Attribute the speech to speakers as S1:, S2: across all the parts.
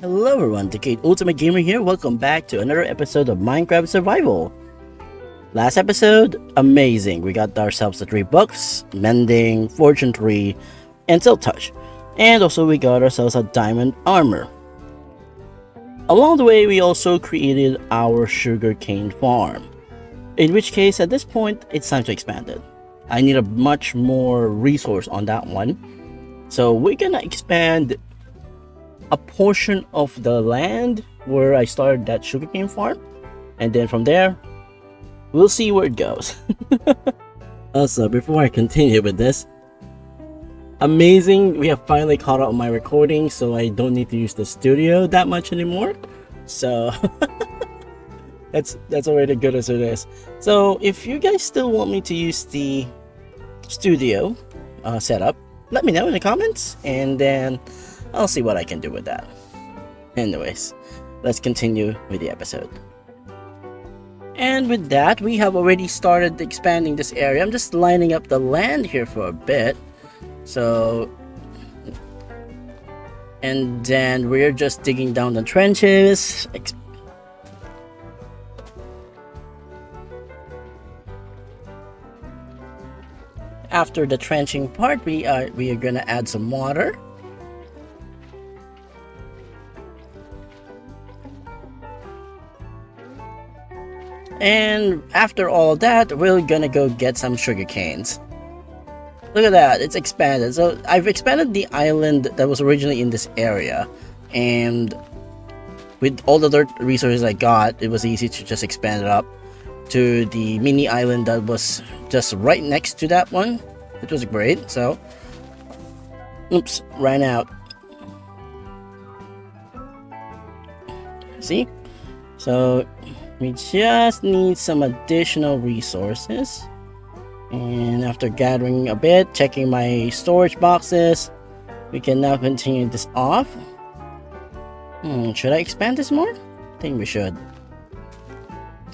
S1: Hello everyone, DecadeUltimaGamer here. Welcome back to another episode of Minecraft Survival. Last episode, amazing. We got ourselves the 3 books, Mending, Fortune 3, and Silk Touch. And also we got ourselves a diamond armor. Along the way, we also created our sugarcane farm. In which case, at this point, it's time to expand it. I need a much more resource on that one. So we're gonna expand a portion of the land where I started that sugarcane farm, and then from there we'll see where it goes. Also, before I continue with this, amazing, we have finally caught up on my recording, so I don't need to use the studio that much anymore. So that's already good as it is. So if you guys still want me to use the studio setup, let me know in the comments, and then I'll see what I can do with that. Anyways, let's continue with the episode. And with that, we have already started expanding this area. I'm just lining up the land here for a bit. So, and then we're just digging down the trenches. After the trenching part, we are gonna add some water. And after all that, we're gonna go get some sugar canes. Look at that, it's expanded. So I've expanded the island that was originally in this area, and with all the dirt resources I got, it was easy to just expand it up to the mini island that was just right next to that one. It was great. So oops, ran out. See? So we just need some additional resources, and after gathering a bit, checking my storage boxes, we can now continue this off. Should I expand this more? I think we should.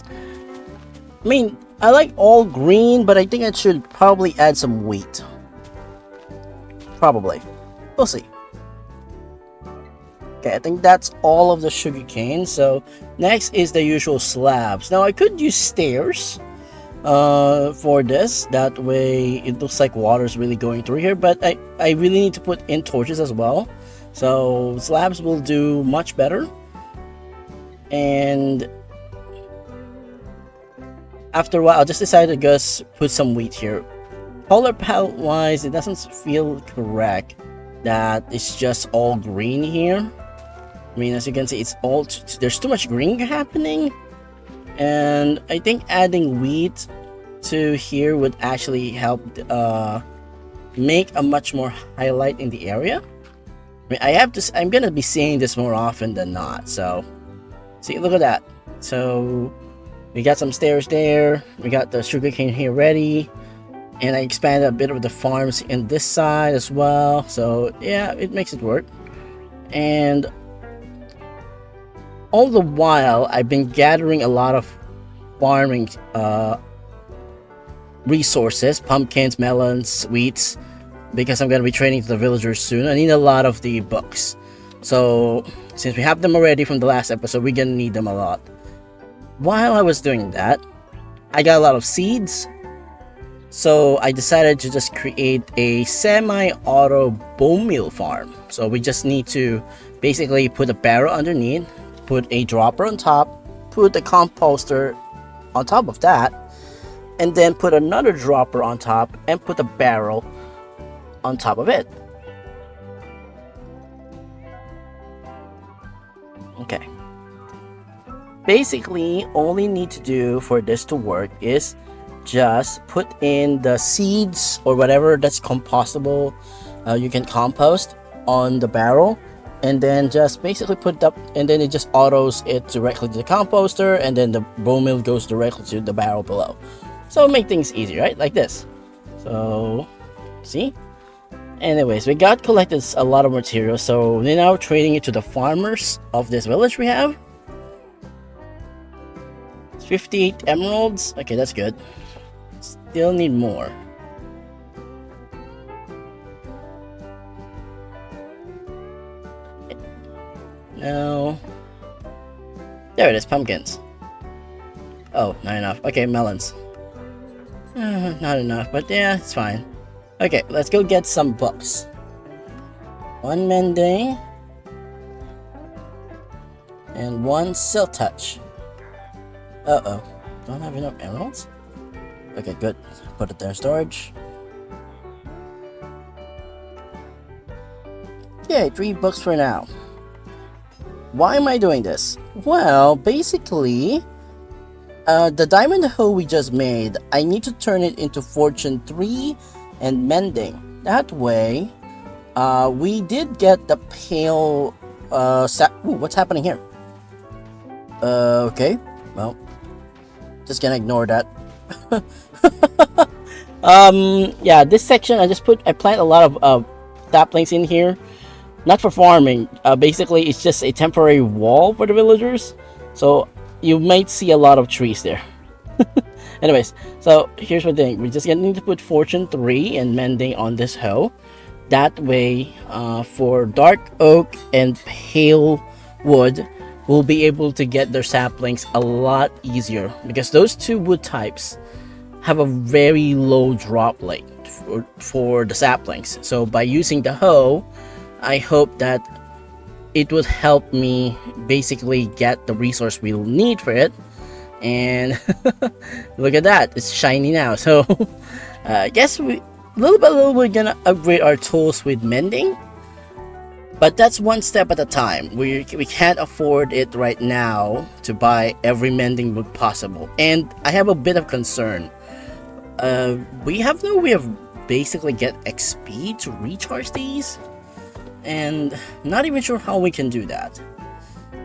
S1: I mean, I like all green, but I think I should probably add some wheat. Probably. We'll see. Okay, I think that's all of the sugar cane. So next is the usual slabs. Now I could use stairs for this. That way it looks like water's really going through here. But I really need to put in torches as well. So slabs will do much better. And after a while, I just decided to just put some wheat here. Color palette wise, it doesn't feel correct that it's just all green here. I mean, as you can see, it's all there's too much green happening, and I think adding wheat to here would actually help make a much more highlight in the area. I mean, I'm gonna be seeing this more often than not. So, see, look at that. So we got some stairs there. We got the sugarcane here ready, and I expanded a bit of the farms in this side as well. So yeah, it makes it work. And all the while, I've been gathering a lot of farming resources, pumpkins, melons, wheats, because I'm going to be trading to the villagers soon. I need a lot of the books. So since we have them already from the last episode, we're going to need them a lot. While I was doing that, I got a lot of seeds. So I decided to just create a semi-auto bone meal farm. So we just need to basically put a barrel underneath, put a dropper on top, put the composter on top of that, and then put another dropper on top and put a barrel on top of it. Okay. Basically, all you need to do for this to work is just put in the seeds or whatever that's compostable you can compost on the barrel, and then just basically put it up, and then it just autos it directly to the composter, and then the bone meal goes directly to the barrel below. So make things easy, right? Like this. So see? Anyways, we got collected a lot of material, so we're now trading it to the farmers of this village we have. It's 58 emeralds. Okay, that's good. Still need more. No. There it is, pumpkins. Oh, not enough. Okay, melons. Not enough, but yeah, it's fine. Okay, let's go get some books. One mending. And one silk touch. Uh-oh. Don't have enough emeralds? Okay, good. Put it there in storage. Okay, 3 books for now. Why am I doing this? Well, basically, the diamond hoe we just made, I need to turn it into fortune 3 and mending. That way, we did get the pale, ooh, what's happening here? Okay, well, just gonna ignore that. Yeah, this section I plant a lot of saplings in here, not for farming. Basically, it's just a temporary wall for the villagers, so you might see a lot of trees there. Anyways, so here's the thing: we're just gonna need to put fortune 3 and mending on this hoe. That way, for dark oak and pale wood, we'll be able to get their saplings a lot easier, because those 2 wood types have a very low drop rate for the saplings. So by using the hoe, I hope that it would help me basically get the resource we'll need for it. And look at that, it's shiny now. So I guess little by little we're gonna upgrade our tools with mending. But that's one step at a time. We can't afford it right now to buy every mending book possible. And I have a bit of concern. We have no way of basically get XP to recharge these. And not even sure how we can do that.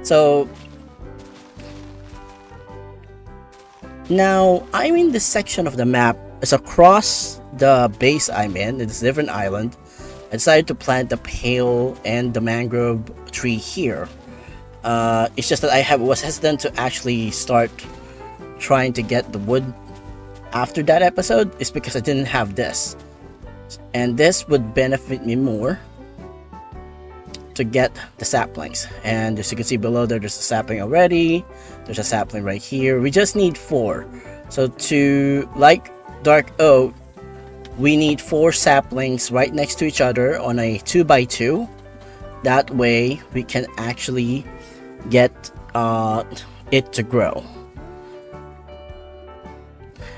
S1: So now I'm in this section of the map. It's across the base I'm in. It's a different island. I decided to plant the pale and the mangrove tree here. It's just that I was hesitant to actually start trying to get the wood after that episode. It's because I didn't have this. And this would benefit me more to get the saplings. And as you can see below there's a sapling already. There's a sapling right here. We just need 4. So to, like dark oak, we need 4 saplings right next to each other on a 2x2. That way we can actually get it to grow.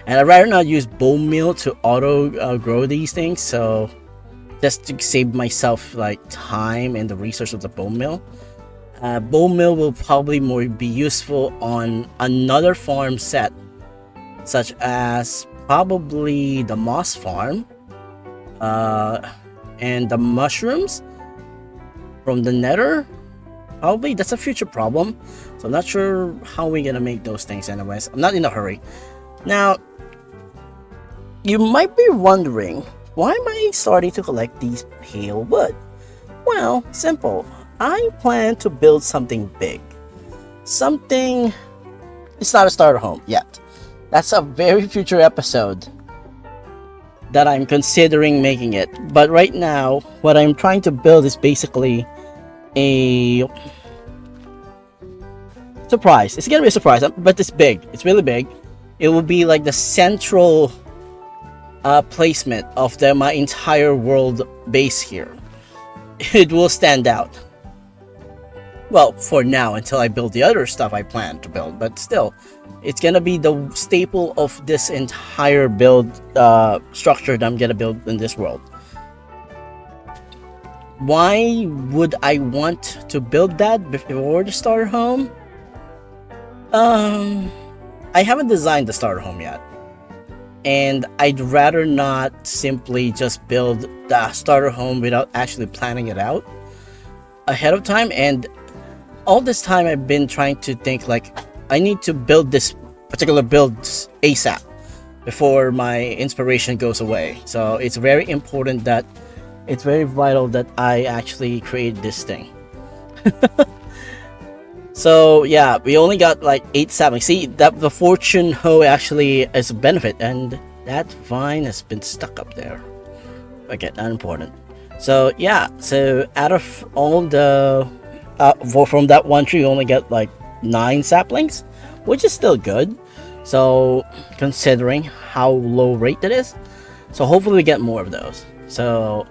S1: And I'd rather not use bone meal to auto grow these things, so just to save myself like time and the resource of the bone meal. Bone meal will probably more be useful on another farm set, such as probably the moss farm, and the mushrooms from the nether. Probably that's a future problem, so I'm not sure how we're gonna make those things. Anyways, I'm not in a hurry. Now, you might be wondering, why am I starting to collect these pale wood? Well, simple. I plan to build something big. Something. It's not a starter home yet. That's a very future episode that I'm considering making it. But right now, what I'm trying to build is basically a surprise. It's gonna be a surprise, but it's big. It's really big. It will be like the central placement of my entire world base here. It will stand out. Well, for now, until I build the other stuff I plan to build, but still, it's gonna be the staple of this entire build structure that I'm gonna build in this world. Why would I want to build that before the starter home? I haven't designed the starter home yet, and I'd rather not simply just build the starter home without actually planning it out ahead of time. And all this time I've been trying to think like, I need to build this particular build ASAP before my inspiration goes away. So it's very important that it's very vital that I actually create this thing. So yeah, we only got like 8 saplings. See, that the fortune hoe actually is a benefit, and that vine has been stuck up there. Okay, not important. So yeah, so out of all the from that one tree, we only get like 9 saplings, which is still good. So considering how low rate it is, so hopefully we get more of those. So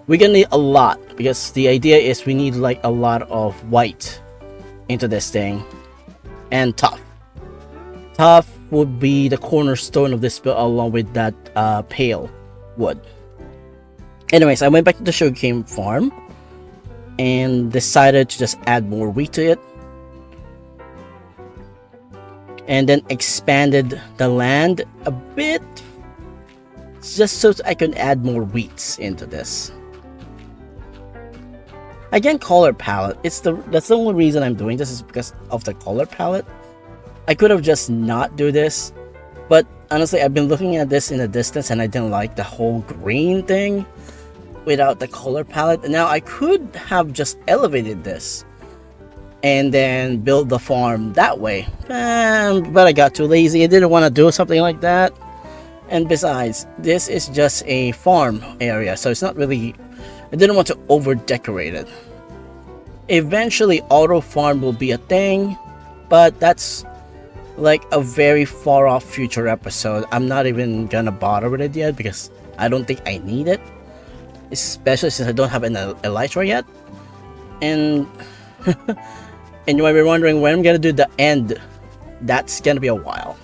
S1: we're gonna need a lot, because the idea is we need like a lot of white into this thing, and tough. Tough would be the cornerstone of this build, along with that pale wood. Anyways, I went back to the sugarcane farm and decided to just add more wheat to it, and then expanded the land a bit just so I can add more wheats into this. Again, color palette. That's the only reason I'm doing this, is because of the color palette. I could have just not do this, but honestly, I've been looking at this in the distance and I didn't like the whole green thing without the color palette. And now I could have just elevated this and then build the farm that way, but I got too lazy. I didn't want to do something like that. And besides, this is just a farm area, so it's not really, I didn't want to over decorate it. Eventually auto farm will be a thing, but that's like a very far off future episode. I'm not even gonna bother with it yet, because I don't think I need it, especially since I don't have an elytra yet. And and you might be wondering when I'm gonna do the end. That's gonna be a while,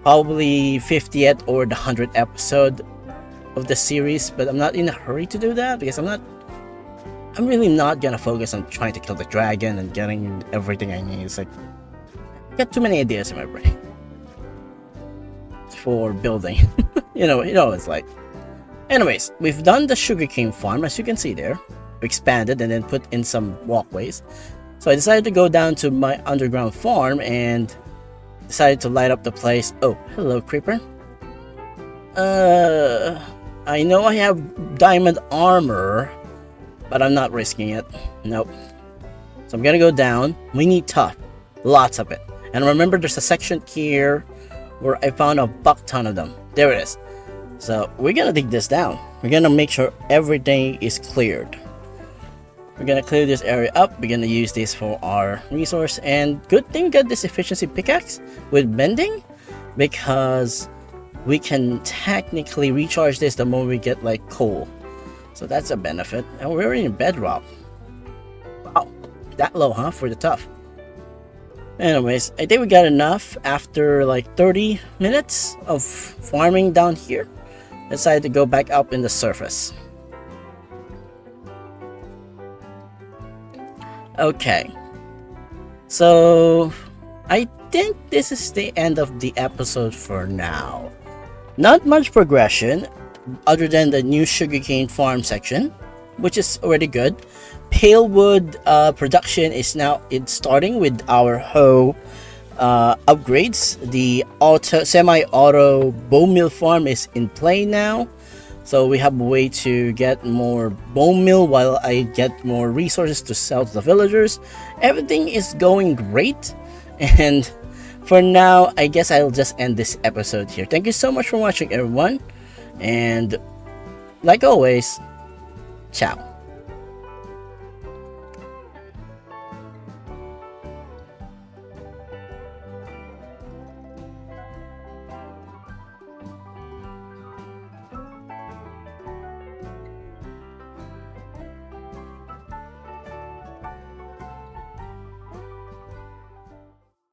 S1: probably 50th or the 100th episode of the series, but I'm not in a hurry to do that, because I'm really not gonna focus on trying to kill the dragon and getting everything I need. It's like, I got too many ideas in my brain for building. you know it's like. Anyways, we've done the sugarcane farm, as you can see there. We expanded and then put in some walkways. So I decided to go down to my underground farm and decided to light up the place. Oh, hello, creeper. I know I have diamond armor, but I'm not risking it. Nope. So I'm gonna go down. We need tough. Lots of it. And remember, there's a section here where I found a buck ton of them. There it is. So we're gonna dig this down. We're gonna make sure everything is cleared. We're gonna clear this area up. We're gonna use this for our resource. And good thing we got this efficiency pickaxe with mending, because we can technically recharge this the moment we get like coal. So that's a benefit. And we're in bedrock. Wow, that low, huh, for the tough. Anyways, I think we got enough after like 30 minutes of farming down here. Decided to go back up in the surface. Okay, so I think this is the end of the episode for now. Not much progression other than the new sugarcane farm section, which is already good. Pale wood production is now starting with our hoe upgrades. The semi-auto bone meal farm is in play now, so we have a way to get more bone meal while I get more resources to sell to the villagers. Everything is going great, and for now I guess I'll just end this episode here. Thank you so much for watching, everyone, and like always, ciao.